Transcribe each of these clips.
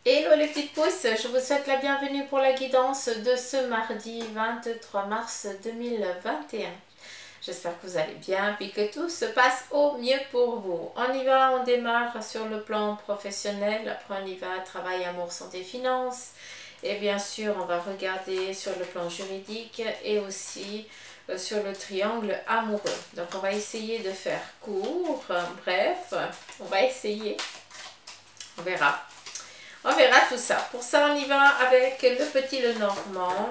Hello les petites pousses, je vous souhaite la bienvenue pour la guidance de ce mardi 23 mars 2021. J'espère que vous allez bien et que tout se passe au mieux pour vous. On y va, on démarre sur le plan professionnel, après on y va, travail, amour, santé, finances. Et bien sûr, on va regarder sur le plan juridique et aussi sur le triangle amoureux. Donc on va essayer de faire court, bref, on va essayer, on verra. On verra tout ça. Pour ça, on y va avec le petit Lenormand.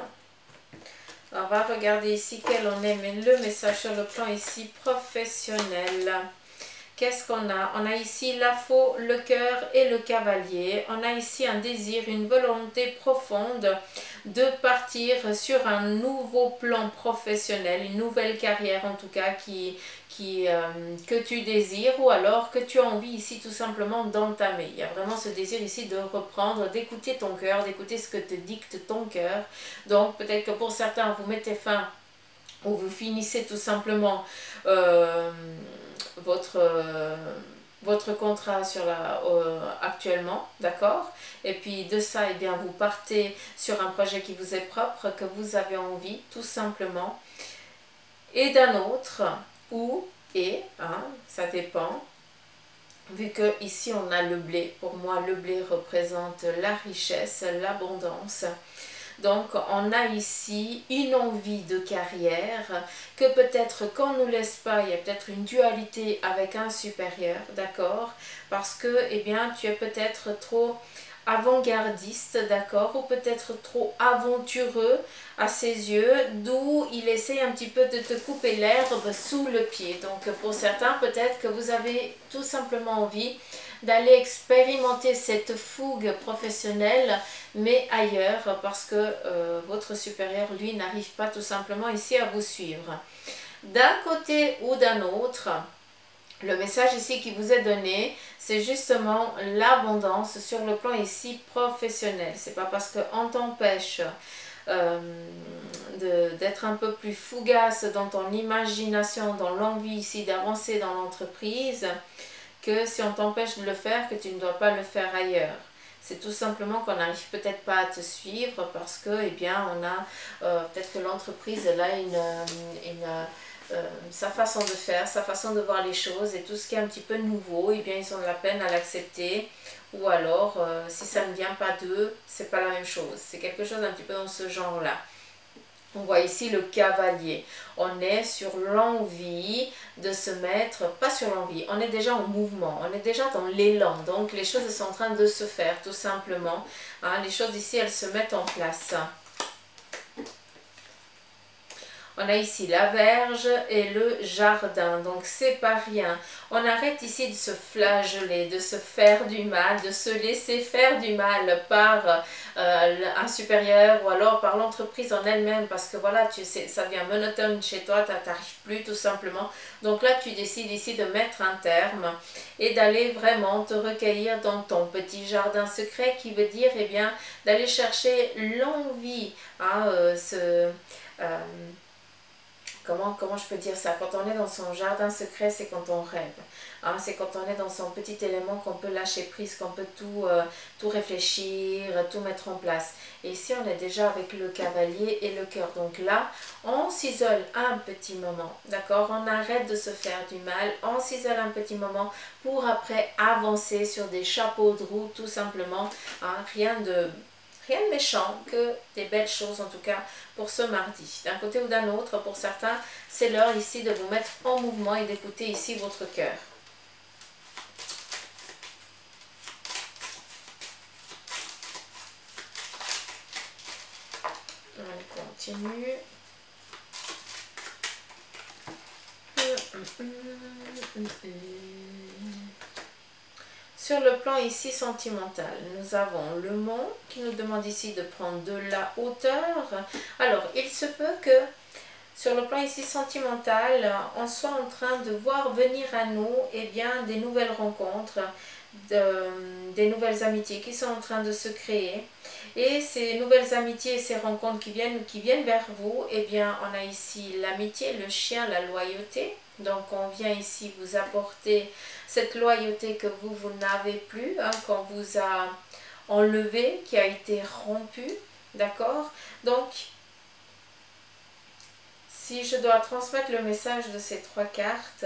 On va regarder ici quel on est, mais le message sur le plan ici professionnel. Qu'est-ce qu'on a? On a ici la faux, le cœur et le cavalier. On a ici un désir, une volonté profonde de partir sur un nouveau plan professionnel, une nouvelle carrière en tout cas que tu désires ou alors que tu as envie ici tout simplement d'entamer. Il y a vraiment ce désir ici de reprendre, d'écouter ton cœur, d'écouter ce que te dicte ton cœur. Donc peut-être que pour certains vous mettez fin ou vous finissez tout simplement votre contrat sur actuellement, d'accord? Et puis de ça, eh bien, vous partez sur un projet qui vous est propre, que vous avez envie, tout simplement. Et d'un autre, ou, et, hein, ça dépend. Vu que ici on a le blé, pour moi le blé représente la richesse, l'abondance. Donc on a ici une envie de carrière que peut-être qu'on ne nous laisse pas, il y a peut-être une dualité avec un supérieur, d'accord? Parce que eh bien tu es peut-être trop avant-gardiste, d'accord, ou peut-être trop aventureux à ses yeux, d'où il essaie un petit peu de te couper l'herbe sous le pied. Donc pour certains, peut-être que vous avez tout simplement envie d'aller expérimenter cette fougue professionnelle, mais ailleurs, parce que votre supérieur, lui, n'arrive pas tout simplement ici à vous suivre. D'un côté ou d'un autre, le message ici qui vous est donné, c'est justement l'abondance sur le plan ici professionnel. C'est pas parce qu'on t'empêche d'être un peu plus fougace dans ton imagination, dans l'envie ici d'avancer dans l'entreprise, que si on t'empêche de le faire, que tu ne dois pas le faire ailleurs. C'est tout simplement qu'on n'arrive peut-être pas à te suivre parce que, eh bien, on a peut-être que l'entreprise, elle a sa façon de faire, sa façon de voir les choses et tout ce qui est un petit peu nouveau, eh bien, ils ont de la peine à l'accepter. Ou alors, si ça ne vient pas d'eux, c'est pas la même chose. C'est quelque chose un petit peu dans ce genre-là. On voit ici le cavalier. On est sur l'envie de se mettre, pas sur l'envie, on est déjà en mouvement, on est déjà dans l'élan. Donc les choses sont en train de se faire tout simplement. Hein, les choses ici, elles se mettent en place. On a ici la verge et le jardin, donc c'est pas rien. On arrête ici de se flageller, de se faire du mal, de se laisser faire du mal par un supérieur ou alors par l'entreprise en elle-même parce que voilà, tu sais, ça devient monotone chez toi, tu n'arrives plus tout simplement. Donc là, tu décides ici de mettre un terme et d'aller vraiment te recueillir dans ton petit jardin secret qui veut dire, eh bien, d'aller chercher l'envie, hein, comment je peux dire ça? Quand on est dans son jardin secret, c'est quand on rêve. Hein, c'est quand on est dans son petit élément qu'on peut lâcher prise, qu'on peut tout réfléchir, tout mettre en place. Et ici, on est déjà avec le cavalier et le cœur. Donc là, on s'isole un petit moment. D'accord? On arrête de se faire du mal. On s'isole un petit moment pour après avancer sur des chapeaux de roue, tout simplement. Hein, rien de méchant, que des belles choses en tout cas pour ce mardi. D'un côté ou d'un autre, pour certains, c'est l'heure ici de vous mettre en mouvement et d'écouter ici votre cœur. On continue. Sur le plan ici sentimental, nous avons le mont qui nous demande ici de prendre de la hauteur. Alors, il se peut que sur le plan ici sentimental, on soit en train de voir venir à nous eh bien, des nouvelles rencontres, des nouvelles amitiés qui sont en train de se créer. Et ces nouvelles amitiés et ces rencontres qui viennent vers vous, eh bien, on a ici l'amitié, le chien, la loyauté. Donc on vient ici vous apporter cette loyauté que vous n'avez plus, hein, qu'on vous a enlevé, qui a été rompu, d'accord? Donc, si je dois transmettre le message de ces 3 cartes,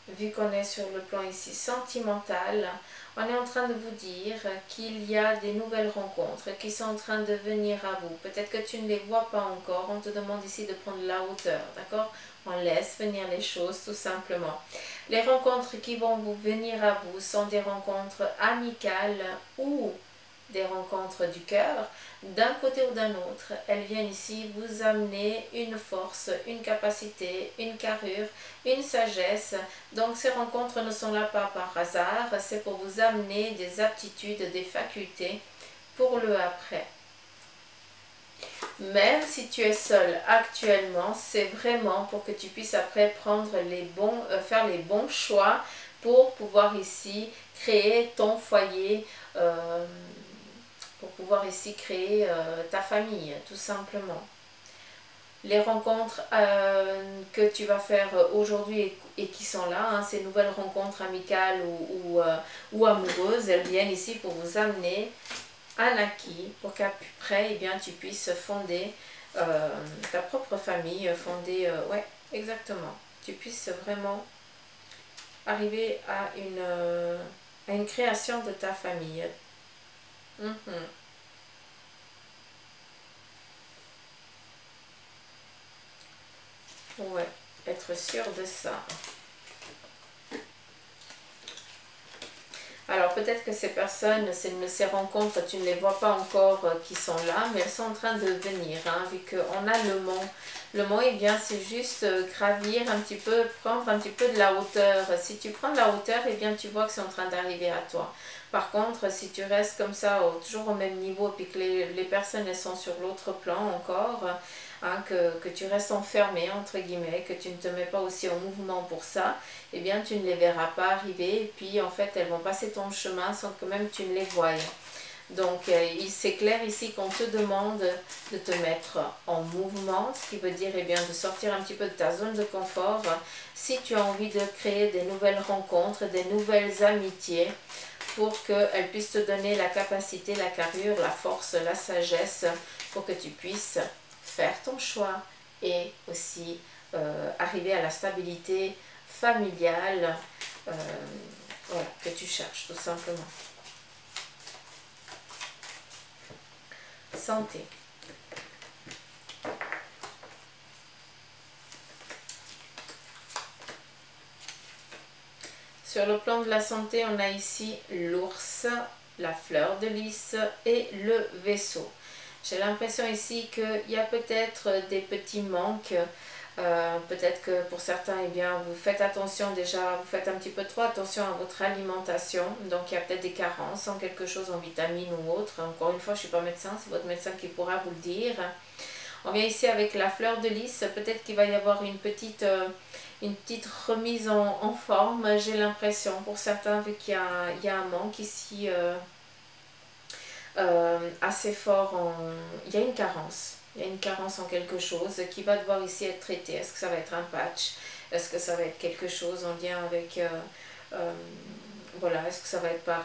vu qu'on est sur le plan ici sentimental, on est en train de vous dire qu'il y a des nouvelles rencontres qui sont en train de venir à vous. Peut-être que tu ne les vois pas encore, on te demande ici de prendre la hauteur, d'accord? On laisse venir les choses tout simplement. Les rencontres qui vont vous venir à vous sont des rencontres amicales ou des rencontres du cœur, d'un côté ou d'un autre. Elles viennent ici vous amener une force, une capacité, une carrure, une sagesse. Donc ces rencontres ne sont là pas par hasard, c'est pour vous amener des aptitudes, des facultés pour le après. Même si tu es seul actuellement, c'est vraiment pour que tu puisses après prendre faire les bons choix pour pouvoir ici créer ton foyer, pour pouvoir ici créer ta famille, tout simplement. Les rencontres que tu vas faire aujourd'hui et qui sont là, hein, ces nouvelles rencontres amicales ou amoureuses, elles viennent ici pour vous amener un acquis, pour qu'après, eh bien, tu puisses fonder ta propre famille, ouais, exactement, tu puisses vraiment arriver à une création de ta famille. Ouais, être sûr de ça. Alors peut-être que ces personnes, ces rencontres, tu ne les vois pas encore qui sont là, mais elles sont en train de venir, hein, vu qu'on a le mont. Le mont, eh bien, c'est juste gravir un petit peu, prendre un petit peu de la hauteur. Si tu prends de la hauteur, eh bien, tu vois que c'est en train d'arriver à toi. Par contre, si tu restes comme ça, toujours au même niveau, puis que les personnes elles sont sur l'autre plan encore, hein, que tu restes enfermé, entre guillemets, que tu ne te mets pas aussi en mouvement pour ça, eh bien tu ne les verras pas arriver, et puis en fait elles vont passer ton chemin sans que même tu ne les voies. Donc c'est clair ici qu'on te demande de te mettre en mouvement, ce qui veut dire eh bien, de sortir un petit peu de ta zone de confort, si tu as envie de créer des nouvelles rencontres, des nouvelles amitiés, pour qu'elles puissent te donner la capacité, la carrure, la force, la sagesse, pour que tu puisses faire ton choix et aussi arriver à la stabilité familiale voilà, que tu cherches tout simplement. Santé. Sur le plan de la santé, on a ici l'ours, la fleur de lys et le vaisseau. J'ai l'impression ici qu'il y a peut-être des petits manques. Peut-être que pour certains, eh bien, vous faites attention déjà, vous faites un petit peu trop attention à votre alimentation. Donc il y a peut-être des carences en quelque chose, en vitamines ou autre. Encore une fois, je ne suis pas médecin, c'est votre médecin qui pourra vous le dire. On vient ici avec la fleur de lys. Peut-être qu'il va y avoir une petite remise en forme, j'ai l'impression, pour certains, vu qu'il y a un manque ici assez fort. Il y a une carence. Il y a une carence en quelque chose qui va devoir ici être traité. Est-ce que ça va être un patch? Est-ce que ça va être quelque chose en lien avec... voilà, est-ce que ça va être par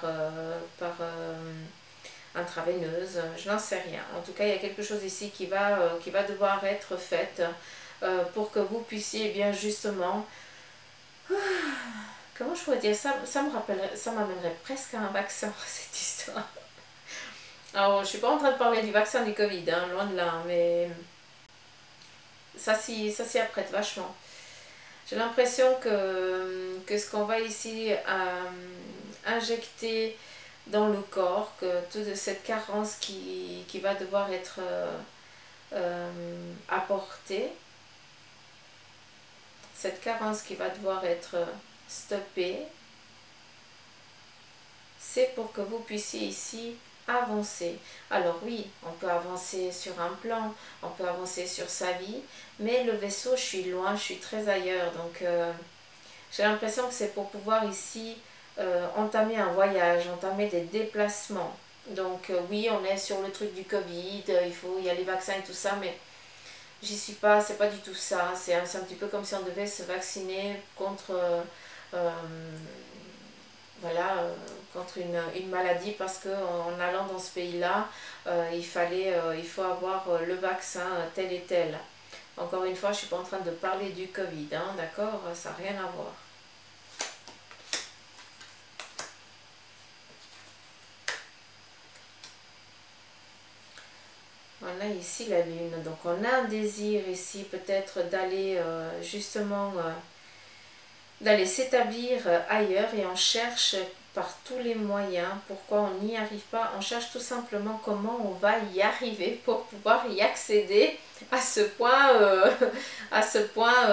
intraveineuse? Je n'en sais rien. En tout cas, il y a quelque chose ici qui va devoir être fait pour que vous puissiez eh bien justement... Comment je pourrais dire ça? Ça m'amènerait presque à un vaccin, cette histoire. Alors, je ne suis pas en train de parler du vaccin du Covid, hein, loin de là, mais ça s'y apprête vachement. J'ai l'impression que ce qu'on va ici injecter dans le corps, que toute cette carence qui va devoir être apportée, cette carence qui va devoir être stoppée, c'est pour que vous puissiez ici avancer. Alors oui, on peut avancer sur un plan, on peut avancer sur sa vie, mais le vaisseau, je suis loin, je suis très ailleurs. Donc j'ai l'impression que c'est pour pouvoir ici entamer un voyage, entamer des déplacements. Donc oui, on est sur le truc du Covid, il y a les vaccins et tout ça, mais j'y suis pas, c'est pas du tout ça. C'est un petit peu comme si on devait se vacciner contre voilà, contre une maladie, parce qu'en allant dans ce pays-là, il faut avoir le vaccin tel et tel. Encore une fois, je ne suis pas en train de parler du Covid, hein, d'accord? Ça n'a rien à voir. On a ici la lune, donc on a un désir ici peut-être d'aller justement d'aller s'établir ailleurs, et on cherche par tous les moyens. Pourquoi on n'y arrive pas? On cherche tout simplement comment on va y arriver pour pouvoir y accéder à ce point, à ce point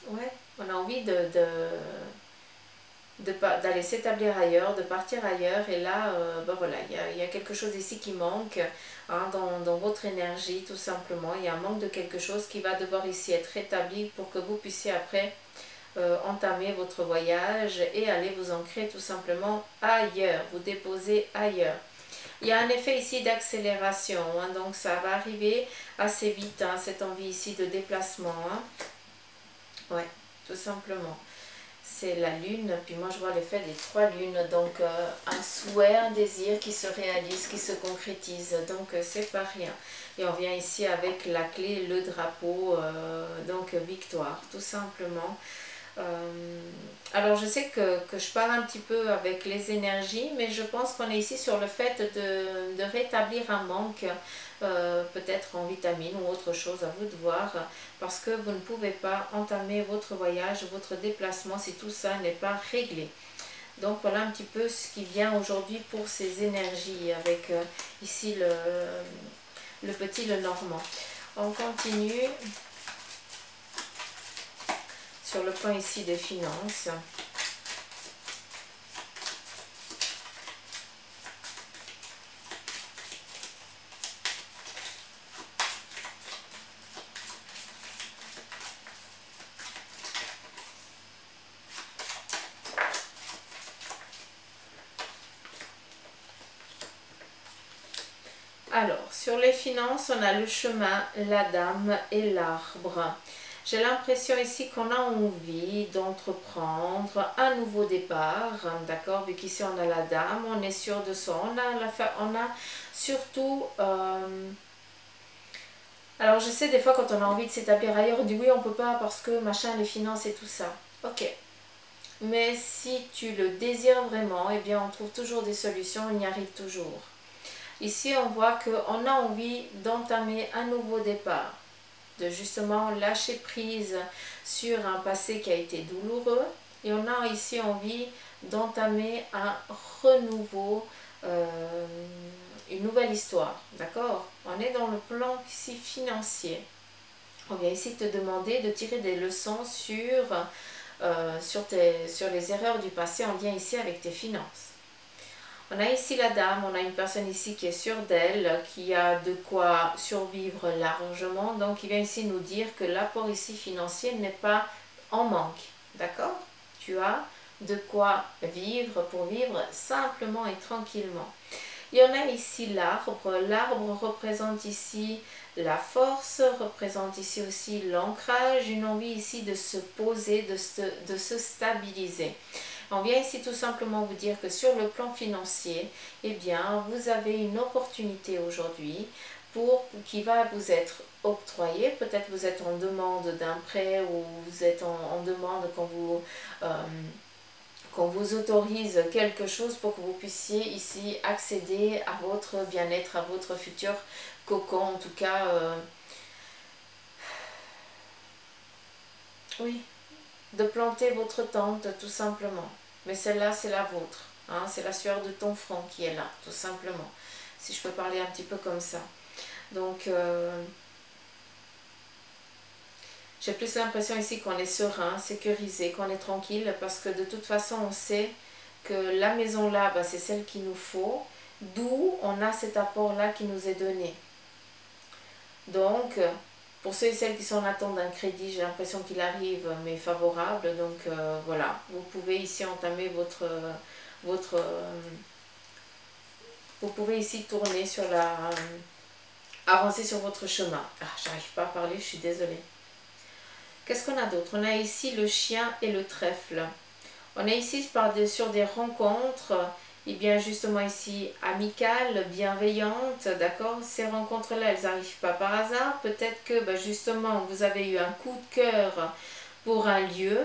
ouais, on a envie d'aller s'établir ailleurs, de partir ailleurs, et là, ben voilà, il y a quelque chose ici qui manque, hein, dans votre énergie, tout simplement. Il y a un manque de quelque chose qui va devoir ici être rétabli pour que vous puissiez après entamer votre voyage et aller vous ancrer tout simplement ailleurs, vous déposer ailleurs. Il y a un effet ici d'accélération, hein, donc ça va arriver assez vite, hein, cette envie ici de déplacement. Hein. Ouais, tout simplement. C'est la lune, puis moi je vois l'effet des 3 lunes, donc un souhait, un désir qui se réalise, qui se concrétise, donc c'est pas rien. Et on vient ici avec la clé, le drapeau, donc victoire, tout simplement. Alors je sais que je parle un petit peu avec les énergies, mais je pense qu'on est ici sur le fait de rétablir un manque, peut-être en vitamines ou autre chose, à vous de voir, parce que vous ne pouvez pas entamer votre voyage, votre déplacement si tout ça n'est pas réglé. Donc voilà un petit peu ce qui vient aujourd'hui pour ces énergies, avec ici le petit Lenormand. On continue sur le point ici des finances. Alors, sur les finances, on a le chemin, la dame et l'arbre. J'ai l'impression ici qu'on a envie d'entreprendre un nouveau départ, d'accord? Vu qu'ici on a la dame, on est sûr de soi. On a surtout... alors je sais des fois quand on a envie de s'établir ailleurs, on dit oui on peut pas parce que machin, les finances et tout ça. Ok. Mais si tu le désires vraiment, eh bien on trouve toujours des solutions, on y arrive toujours. Ici, on voit qu'on a envie d'entamer un nouveau départ, de justement lâcher prise sur un passé qui a été douloureux. Et on a ici envie d'entamer un renouveau, une nouvelle histoire. D'accord? On est dans le plan ici financier. On vient ici te demander de tirer des leçons sur les erreurs du passé en lien ici avec tes finances. On a ici la dame, on a une personne ici qui est sûre d'elle, qui a de quoi survivre largement. Donc il vient ici nous dire que l'apport ici financier n'est pas en manque. D'accord? Tu as de quoi vivre pour vivre simplement et tranquillement. Il y en a ici l'arbre. L'arbre représente ici la force, représente ici aussi l'ancrage, une envie ici de se poser, de se stabiliser. On vient ici tout simplement vous dire que sur le plan financier, eh bien, vous avez une opportunité aujourd'hui qui va vous être octroyée. Peut-être vous êtes en demande d'un prêt, ou vous êtes en demande qu'on vous autorise quelque chose pour que vous puissiez ici accéder à votre bien-être, à votre futur cocon, en tout cas. Oui, de planter votre tente tout simplement. Mais celle-là, c'est la vôtre. Hein, c'est la sueur de ton front qui est là, tout simplement. Si je peux parler un petit peu comme ça. Donc, j'ai plus l'impression ici qu'on est serein, sécurisé, qu'on est tranquille, parce que de toute façon, on sait que la maison là, bah, c'est celle qu'il nous faut, d'où on a cet apport-là qui nous est donné. Donc, pour ceux et celles qui sont en attente d'un crédit, j'ai l'impression qu'il arrive, mais favorable. Donc voilà, vous pouvez ici entamer vous pouvez ici tourner sur avancer sur votre chemin. Ah, j'arrive pas à parler, je suis désolée. Qu'est-ce qu'on a d'autre? On a ici le chien et le trèfle. On est ici sur des rencontres, et bien justement ici amicales, bienveillantes, d'accord? Ces rencontres-là, elles n'arrivent pas par hasard. Peut-être que justement vous avez eu un coup de cœur pour un lieu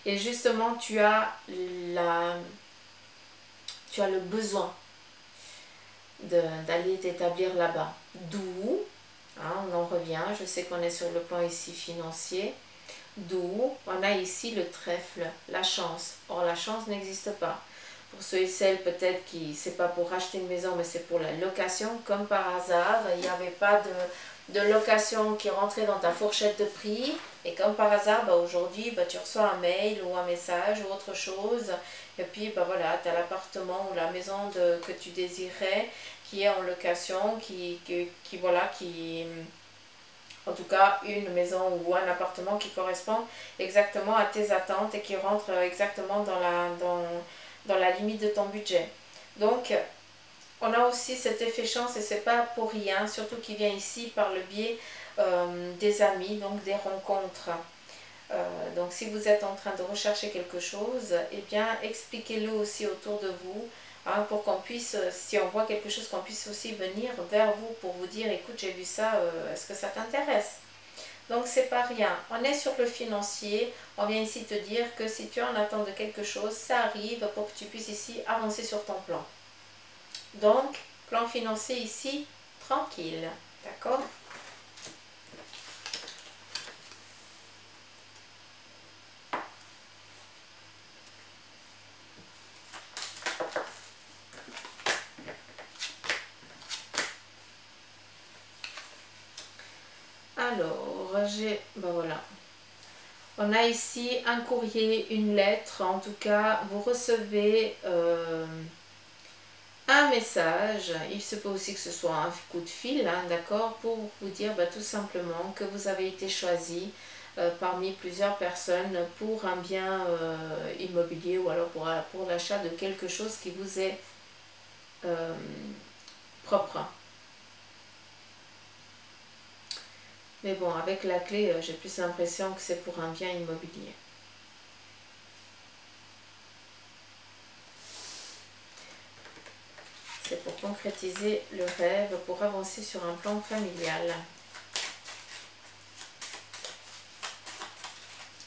et justement tu as le besoin d'aller t'établir là-bas. D'où, hein, on en revient, je sais qu'on est sur le plan ici financier, d'où on a ici le trèfle, la chance. Or la chance n'existe pas. Pour ceux et celles peut-être qui, c'est pas pour acheter une maison mais c'est pour la location, comme par hasard, il n'y avait pas de location qui rentrait dans ta fourchette de prix et comme par hasard aujourd'hui tu reçois un mail ou un message ou autre chose et puis voilà, tu as l'appartement ou la maison que tu désirais qui est en location, en tout cas une maison ou un appartement qui correspond exactement à tes attentes et qui rentre exactement dans la limite de ton budget. Donc on a aussi cet effet chance et c'est pas pour rien, surtout qui vient ici par le biais des amis, donc des rencontres. Donc si vous êtes en train de rechercher quelque chose, eh bien expliquez-le aussi autour de vous, hein, pour qu'on puisse, si on voit quelque chose, qu'on puisse aussi venir vers vous pour vous dire écoute j'ai vu ça, est-ce que ça t'intéresse? Donc c'est pas rien, on est sur le financier, on vient ici te dire que si tu es en attente de quelque chose, ça arrive pour que tu puisses ici avancer sur ton plan. Donc plan financier ici, tranquille, d'accord? Alors, voilà. On a ici un courrier, une lettre, en tout cas, vous recevez un message. Il se peut aussi que ce soit un coup de fil, hein, d'accord, pour vous dire tout simplement que vous avez été choisi parmi plusieurs personnes pour un bien immobilier ou alors pour l'achat de quelque chose qui vous est propre. Mais bon, avec la clé, j'ai plus l'impression que c'est pour un bien immobilier. C'est pour concrétiser le rêve, pour avancer sur un plan familial.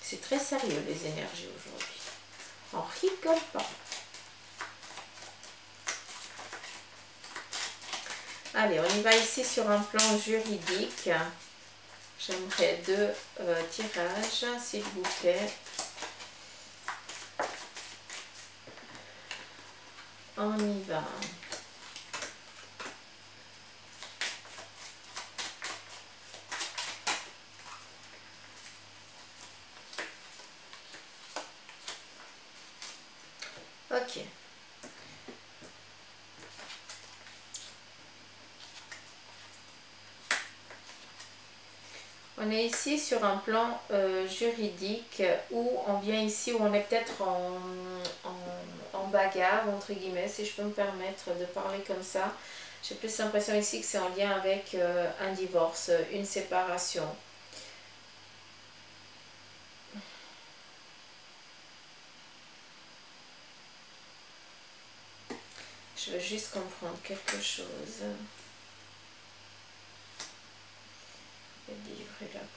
C'est très sérieux les énergies aujourd'hui. On rigole pas. Allez, on y va ici sur un plan juridique. J'aimerais 2 tirages, s'il vous plaît. On y va. Ok. On est ici sur un plan juridique où on vient ici, où on est peut-être en bagarre, entre guillemets, si je peux me permettre de parler comme ça. J'ai plus l'impression ici que c'est en lien avec un divorce, une séparation. Je veux juste comprendre quelque chose. Le livre et la croix.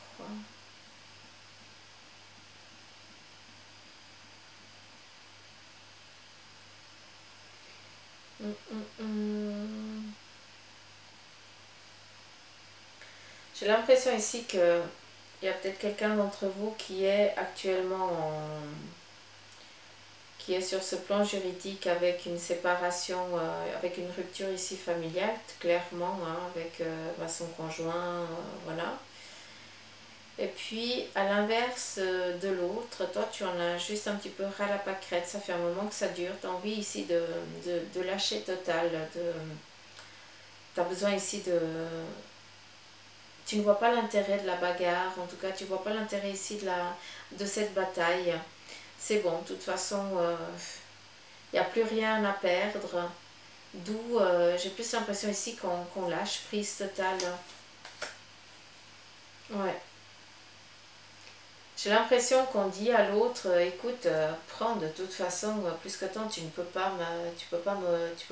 J'ai l'impression ici que il y a peut-être quelqu'un d'entre vous qui est actuellement qui est sur ce plan juridique avec une séparation, avec une rupture ici familiale, clairement, hein, avec son conjoint, voilà. Et puis, à l'inverse de l'autre, toi, tu en as juste un petit peu ras la pâquerette, ça fait un moment que ça dure, tu as envie ici de lâcher total, tu as besoin ici de... Tu ne vois pas l'intérêt de la bagarre, en tout cas, tu ne vois pas l'intérêt ici de cette bataille. C'est bon, de toute façon, il n'y a plus rien à perdre. D'où j'ai plus l'impression ici qu'on lâche prise totale. Ouais. J'ai l'impression qu'on dit à l'autre, écoute, prends de toute façon, plus que tant, tu ne peux pas tu peux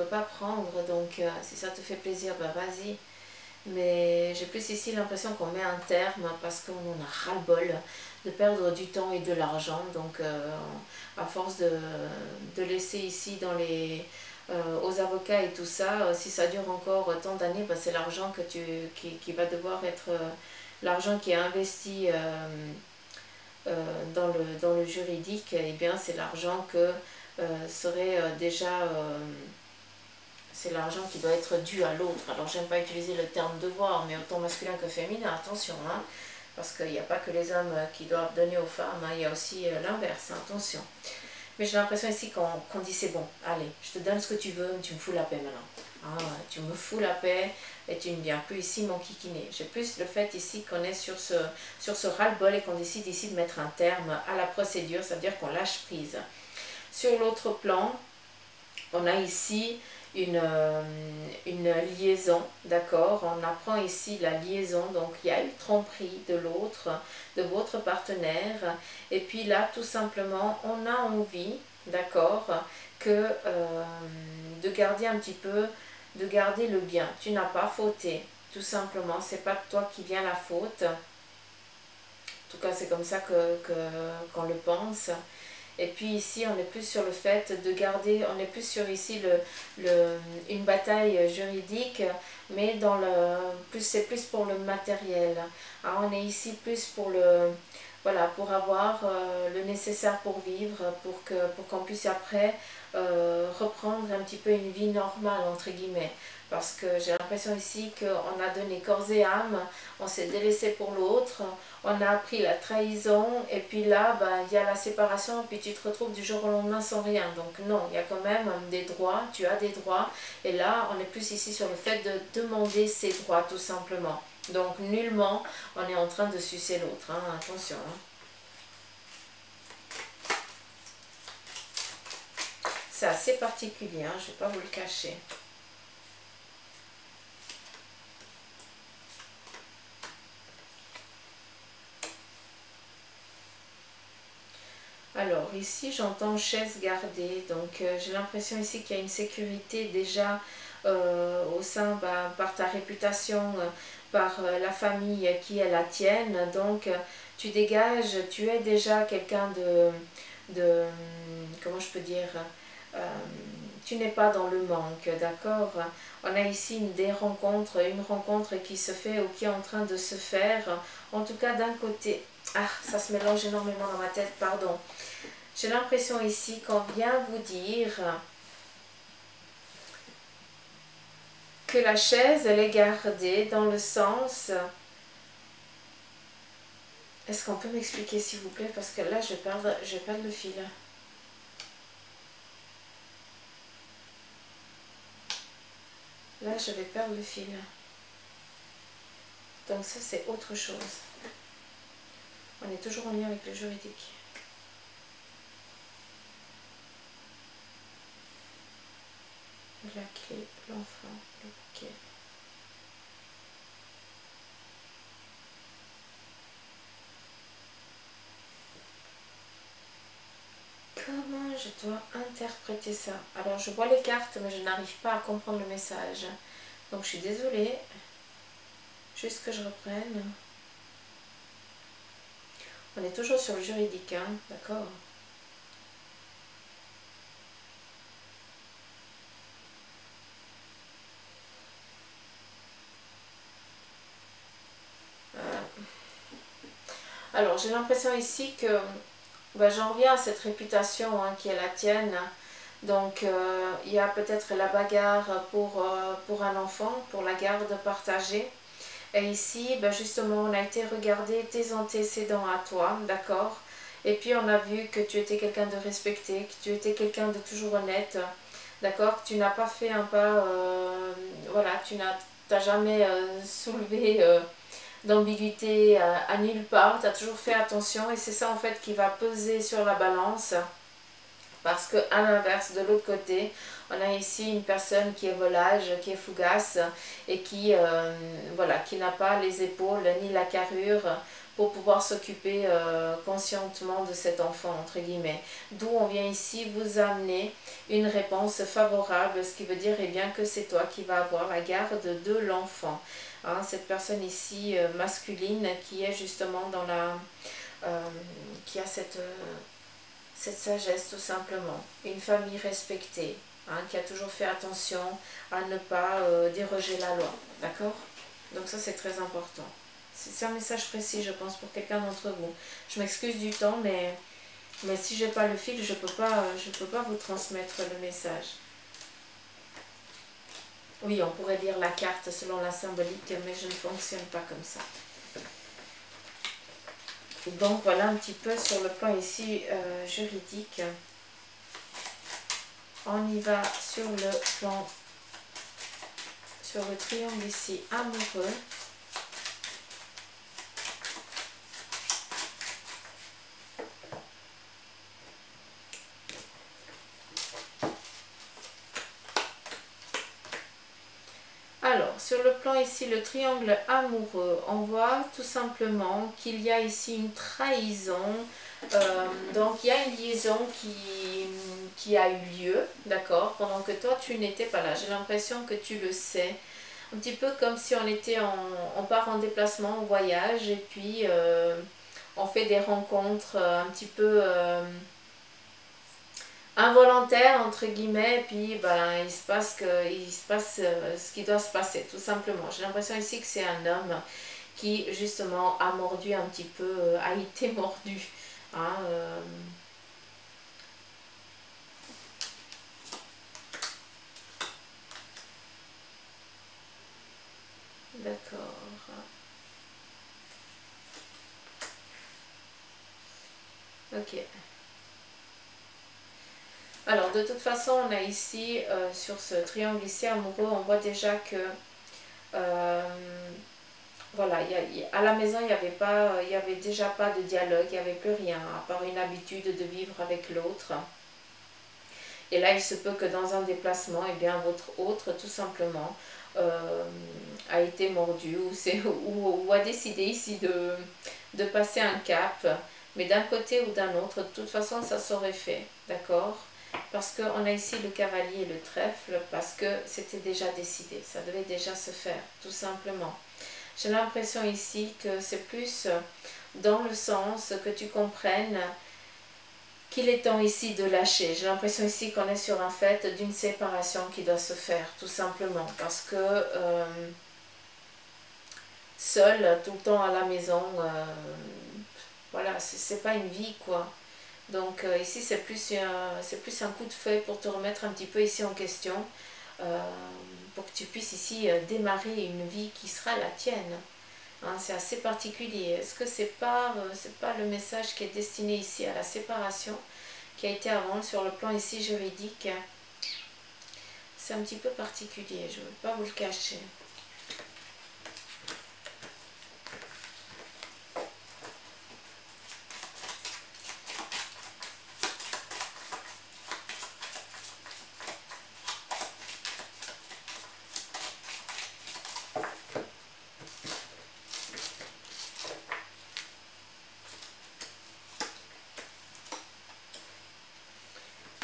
pas prendre, donc si ça te fait plaisir, bah vas-y. Mais j'ai plus ici l'impression qu'on met un terme parce qu'on en a ras-le-bol de perdre du temps et de l'argent. Donc à force de laisser ici dans les, aux avocats et tout ça, si ça dure encore tant d'années, bah, c'est l'argent qui va devoir être l'argent qui est investi dans le juridique, et bien c'est l'argent que serait déjà c'est l'argent qui doit être dû à l'autre. Alors j'aime pas utiliser le terme devoir, mais autant masculin que féminin, attention, hein, parce qu'il n'y a pas que les hommes qui doivent donner aux femmes, hein, il y a aussi l'inverse, hein, attention. Mais j'ai l'impression ici qu'on dit c'est bon, allez, je te donne ce que tu veux, mais tu me fous la paix maintenant. Ah, tu me fous la paix et tu ne viens plus ici mon kikiné. J'ai plus le fait ici qu'on est sur ce ras-le-bol et qu'on décide ici de mettre un terme à la procédure, ça veut dire qu'on lâche prise. Sur l'autre plan, on a ici une liaison, d'accord? On apprend ici la liaison, donc il y a eu tromperie de l'autre, de votre partenaire, et puis là, tout simplement, on a envie, d'accord, que de garder un petit peu, de garder le bien. Tu n'as pas fauté, tout simplement, c'est pas de toi qui vient la faute. En tout cas, c'est comme ça qu'on le pense. Et puis ici, on est plus sur le fait de garder, on est plus sur ici une bataille juridique, mais dans c'est plus pour le matériel. Alors on est ici plus pour voilà, pour avoir le nécessaire pour vivre, pour qu'on puisse après reprendre un petit peu une vie normale, entre guillemets. Parce que j'ai l'impression ici qu'on a donné corps et âme, on s'est délaissé pour l'autre, on a appris la trahison, et puis là, ben, il y a la séparation, et puis tu te retrouves du jour au lendemain sans rien. Donc non, il y a quand même des droits, tu as des droits, et là, on est plus ici sur le fait de demander ses droits, tout simplement. Donc nullement, on est en train de sucer l'autre, hein, attention. Hein. C'est assez particulier, hein, je ne vais pas vous le cacher. Alors ici j'entends chaise gardée, donc j'ai l'impression ici qu'il y a une sécurité déjà au sein, par ta réputation, par la famille qui est la tienne, donc tu dégages, tu es déjà quelqu'un de, comment je peux dire, euh, tu n'es pas dans le manque, d'accord? On a ici une rencontre qui se fait ou qui est en train de se faire, en tout cas d'un côté. Ah, ça se mélange énormément dans ma tête, pardon. J'ai l'impression ici qu'on vient vous dire que la chaise, elle est gardée dans le sens... Est-ce qu'on peut m'expliquer s'il vous plaît? Parce que là, je vais perdre le fil. Là, je vais perdre le fil. Donc ça, c'est autre chose. On est toujours en lien avec le juridique. La clé, l'enfant, ok. Comment je dois interpréter ça? Alors, je vois les cartes, mais je n'arrive pas à comprendre le message. Donc, je suis désolée. Juste que je reprenne. On est toujours sur le juridique, hein, d'accord? Alors, j'ai l'impression ici que j'en reviens à cette réputation, hein, qui est la tienne. Donc, il y a peut-être la bagarre pour un enfant, pour la garde partagée. Et ici, justement, on a été regarder tes antécédents à toi, d'accord? Et puis, on a vu que tu étais quelqu'un de respecté, que tu étais quelqu'un de toujours honnête, d'accord? Que tu n'as pas fait un pas, voilà, tu n'as jamais soulevé d'ambiguïté à nulle part, tu as toujours fait attention et c'est ça en fait qui va peser sur la balance Parce que à l'inverse, de l'autre côté, on a ici une personne qui est volage, qui est fougace et qui, voilà, qui n'a pas les épaules ni la carrure pour pouvoir s'occuper conscientement de cet enfant, entre guillemets. D'où on vient ici vous amener une réponse favorable, ce qui veut dire eh bien, que c'est toi qui vas avoir la garde de l'enfant. Hein, cette personne ici masculine qui est justement dans la... qui a cette sagesse tout simplement. Une famille respectée, hein, qui a toujours fait attention à ne pas déroger la loi. D'accord? Donc ça c'est très important. C'est un message précis je pense pour quelqu'un d'entre vous. Je m'excuse du temps mais si j'ai pas le fil je peux pas vous transmettre le message. Oui, on pourrait lire la carte selon la symbolique mais je ne fonctionne pas comme ça. Donc voilà un petit peu sur le plan ici juridique. On y va sur le plan, sur le triangle ici amoureux. Alors, sur le plan ici, le triangle amoureux, on voit tout simplement qu'il y a ici une trahison. Donc, il y a une liaison qui a eu lieu, d'accord, pendant que toi, tu n'étais pas là. J'ai l'impression que tu le sais. Un petit peu comme si on part en déplacement, en voyage, et puis on fait des rencontres un petit peu... involontaire entre guillemets, et puis ben, il se passe ce qui doit se passer tout simplement. J'ai l'impression ici que c'est un homme qui justement a mordu un petit peu, a été mordu, hein, d'accord. Ok. Alors de toute façon on a ici sur ce triangle ici amoureux, on voit déjà que voilà, à la maison il y avait déjà pas de dialogue, il n'y avait plus rien à part une habitude de vivre avec l'autre. Et là il se peut que dans un déplacement, eh bien votre autre tout simplement a été mordu ou a décidé ici de passer un cap, mais d'un côté ou d'un autre, de toute façon ça s'aurait fait, d'accord? Parce qu'on a ici le cavalier et le trèfle, parce que c'était déjà décidé, ça devait déjà se faire, tout simplement. J'ai l'impression ici que c'est plus dans le sens que tu comprennes qu'il est temps ici de lâcher. J'ai l'impression ici qu'on est sur un fait d'une séparation qui doit se faire, tout simplement. Parce que seul, tout le temps à la maison, voilà, c'est pas une vie, quoi. Donc ici c'est plus un coup de feuille pour te remettre un petit peu ici en question, pour que tu puisses ici démarrer une vie qui sera la tienne. Hein, c'est assez particulier. Est-ce que c'est pas le message qui est destiné ici à la séparation qui a été avant sur le plan ici juridique? C'est un petit peu particulier, je ne veux pas vous le cacher.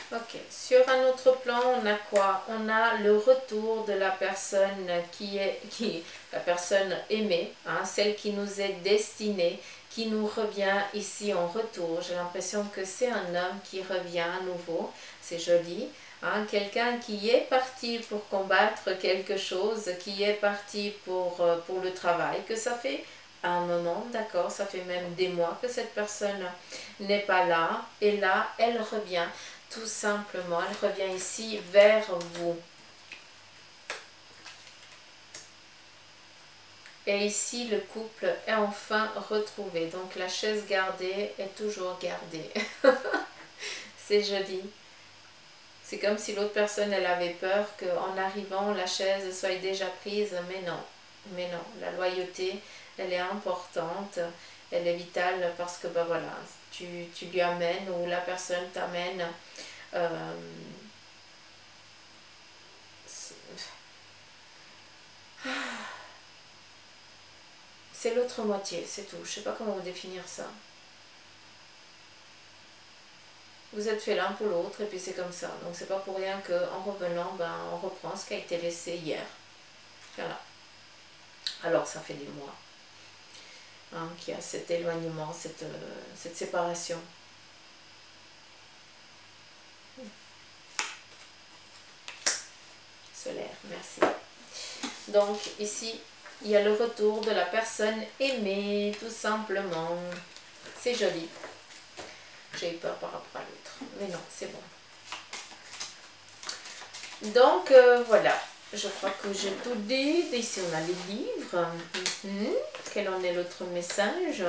Ok, sur un autre plan, on a quoi? On a le retour de la personne la personne aimée, hein, celle qui nous est destinée, qui nous revient ici en retour. J'ai l'impression que c'est un homme qui revient à nouveau, c'est joli. Hein, quelqu'un qui est parti pour combattre quelque chose, qui est parti pour le travail, que ça fait un moment, d'accord, ça fait même des mois que cette personne n'est pas là, et là, elle revient. Tout simplement, elle revient ici vers vous. Et ici, le couple est enfin retrouvé. Donc, la chaise gardée est toujours gardée. C'est joli. C'est comme si l'autre personne, elle avait peur qu'en arrivant, la chaise soit déjà prise. Mais non. Mais non. La loyauté, elle est importante. Elle est vitale parce que, ben voilà, tu lui amènes ou la personne t'amène C'est l'autre moitié, c'est tout. Je sais pas comment vous définir ça. Vous êtes fait l'un pour l'autre et puis c'est comme ça. Donc c'est pas pour rien qu'en revenant, ben, on reprend ce qui a été laissé hier. Voilà. Alors ça fait des mois hein, qu'il y a cet éloignement, cette séparation. Solaire, merci. Donc ici, il y a le retour de la personne aimée, tout simplement. C'est joli. J'ai eu peur par rapport à l'autre. Mais non, c'est bon. Donc, voilà. Je crois que j'ai tout dit. Ici, on a les livres. Quel en est l'autre message?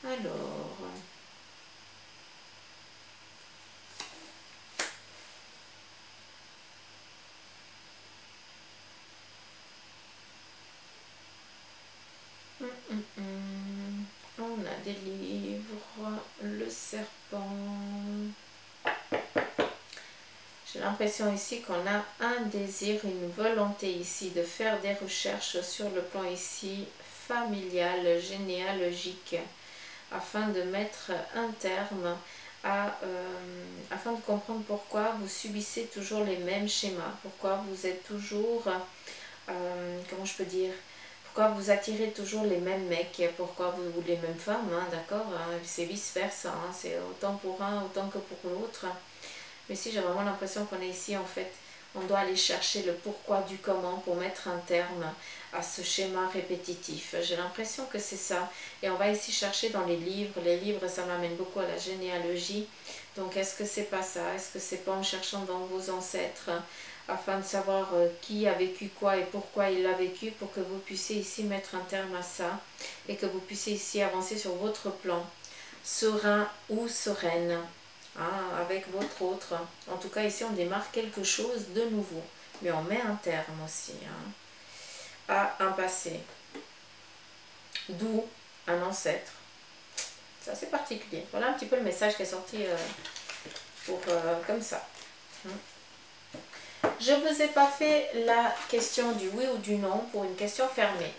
Alors... On a des livres, le serpent. J'ai l'impression ici qu'on a un désir, une volonté ici de faire des recherches sur le plan ici familial, généalogique, afin de mettre un terme afin de comprendre pourquoi vous subissez toujours les mêmes schémas, pourquoi vous êtes toujours, comment je peux dire, pourquoi vous attirez toujours les mêmes mecs, pourquoi vous les mêmes femmes, hein, d'accord, c'est vice versa, hein, c'est autant pour un autant que pour l'autre. Mais si j'ai vraiment l'impression qu'on est ici, en fait, on doit aller chercher le pourquoi du comment pour mettre un terme à ce schéma répétitif. J'ai l'impression que c'est ça. Et on va ici chercher dans les livres. Les livres, ça m'amène beaucoup à la généalogie. Donc, est-ce que c'est pas ça? Est-ce que c'est pas en cherchant dans vos ancêtres afin de savoir qui a vécu quoi et pourquoi il l'a vécu pour que vous puissiez ici mettre un terme à ça et que vous puissiez ici avancer sur votre plan, serein ou sereine, hein, avec votre autre. En tout cas, ici, on démarre quelque chose de nouveau, mais on met un terme aussi, hein, à un passé, d'où un ancêtre. C'est assez particulier. Voilà un petit peu le message qui est sorti comme ça. Je ne vous ai pas fait la question du oui ou du non pour une question fermée.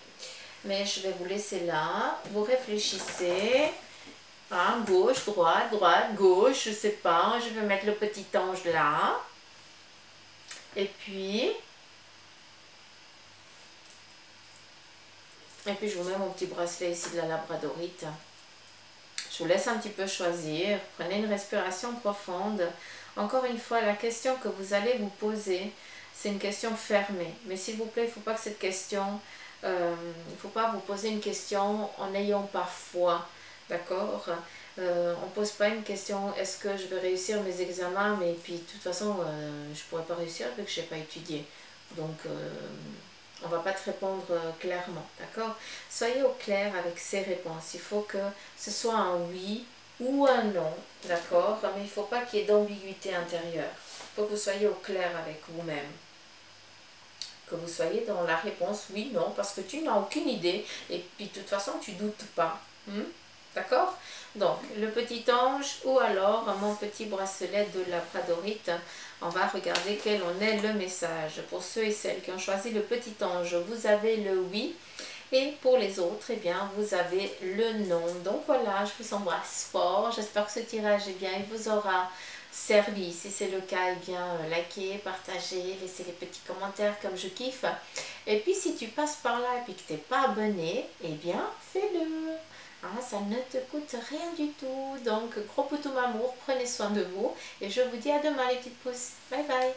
Mais je vais vous laisser là. Vous réfléchissez. Hein, gauche, droite, droite, gauche, je ne sais pas. Je vais mettre le petit ange là. Et puis je vous mets mon petit bracelet ici de la labradorite. Je vous laisse un petit peu choisir. Prenez une respiration profonde. Encore une fois, la question que vous allez vous poser, c'est une question fermée. Mais s'il vous plaît, il ne faut pas que cette question, il ne faut pas vous poser une question en n'ayant pas foi. D'accord? On ne pose pas une question, est-ce que je vais réussir mes examens? Mais puis, de toute façon, je ne pourrais pas réussir vu que je n'ai pas étudié. Donc, on ne va pas te répondre clairement, d'accord? Soyez au clair avec ces réponses. Il faut que ce soit un oui ou un non, d'accord? Mais il ne faut pas qu'il y ait d'ambiguïté intérieure. Il faut que vous soyez au clair avec vous-même. Que vous soyez dans la réponse oui, non, parce que tu n'as aucune idée et puis de toute façon, tu ne doutes pas. D'accord? Donc, le petit ange ou alors mon petit bracelet de labradorite. On va regarder quel en est le message. Pour ceux et celles qui ont choisi le petit ange, vous avez le oui. Et pour les autres, eh bien, vous avez le non. Donc voilà, je vous embrasse fort. J'espère que ce tirage, eh bien, il vous aura servi. Si c'est le cas, eh bien, likez, partagez, laissez les petits commentaires comme je kiffe. Et puis, si tu passes par là et puis que tu n'es pas abonné, eh bien, fais-le. Hein, ça ne te coûte rien du tout. Donc, gros poutou amour, prenez soin de vous. Et je vous dis à demain les petites pousses. Bye bye.